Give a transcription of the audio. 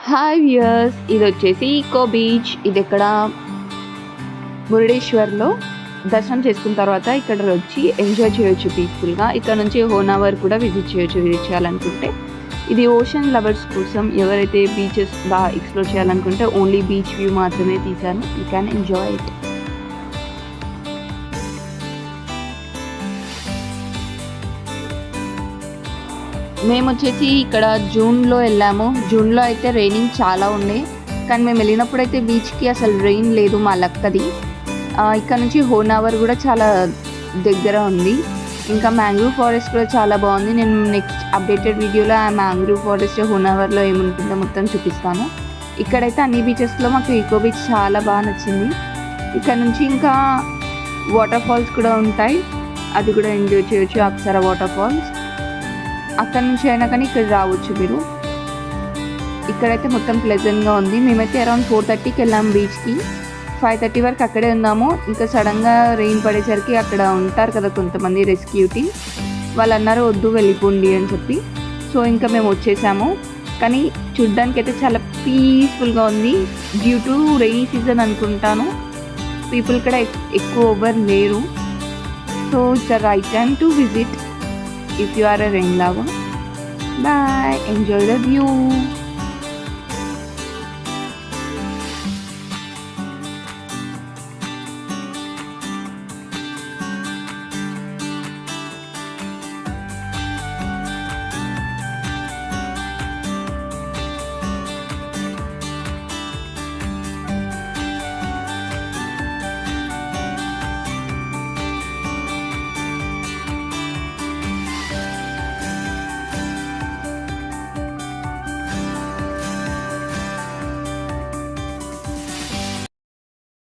Hi viewers, ఇది వచ్చేసి eco beach. ఇది ఇక్కడ మురుడేశ్వర్లో దర్శనం చేసుకున్న తర్వాత ఇక్కడ వచ్చి ఎంజాయ్ చేయొచ్చు పీస్ఫుల్గా. ఇక్కడ నుంచి హోనావర్ కూడా విజిట్ చేయాలనుకుంటే. ఇది ఓషన్ లవర్స్ కోసం, ఎవరైతే బీచెస్ బాగా ఎక్స్ప్లోర్ చేయాలనుకుంటే ఓన్లీ బీచ్ వ్యూ మాత్రమే తీశాను. You can enjoy it. మేము వచ్చేసి ఇక్కడ జూన్లో వెళ్ళాము. జూన్లో అయితే రైనింగ్ చాలా ఉండే, కానీ మేము వెళ్ళినప్పుడు అయితే బీచ్కి అసలు రెయిన్ లేదు. మా లక్ అది. ఇక్కడ నుంచి హోనావర్ కూడా చాలా దగ్గర ఉంది. ఇంకా మ్యాంగ్రూవ్ ఫారెస్ట్ కూడా చాలా బాగుంది. నేను నెక్స్ట్ అప్డేటెడ్ వీడియోలో ఆ మ్యాంగ్రూవ్ ఫారెస్ట్ హోనావర్లో ఏముంటుందో మొత్తం చూపిస్తాను. ఇక్కడైతే అన్ని బీచెస్లో మాకు ఈకో బీచ్ చాలా బాగా నచ్చింది. ఇక్కడ నుంచి ఇంకా వాటర్ ఫాల్స్ కూడా ఉంటాయి, అది కూడా ఎంజాయ్ చేయొచ్చు. అప్సరా వాటర్ ఫాల్స్ అక్కడ నుంచి అయినా కానీ ఇక్కడ రావచ్చు మీరు. ఇక్కడైతే మొత్తం ప్లెజెంట్గా ఉంది. మేమైతే అరౌండ్ 4:30కి వెళ్ళాము బీచ్కి. 5:30 వరకు అక్కడే ఉన్నాము. ఇంకా సడన్గా రెయిన్ పడేసరికి అక్కడ ఉంటారు కదా కొంతమంది రెస్క్యూ టీమ్, వాళ్ళు అన్నారు వద్దు వెళ్ళిపోండి అని చెప్పి. సో ఇంకా మేము వచ్చేసాము. కానీ చూడ్డానికి అయితే చాలా పీస్ఫుల్గా ఉంది. డ్యూ టు రెయినీ సీజన్ అనుకుంటాను, పీపుల్ ఇక్కడ ఎక్కువ ఓవర్ లేరు. So it's the right time to visit if you are a rain lover. Bye, enjoy the view.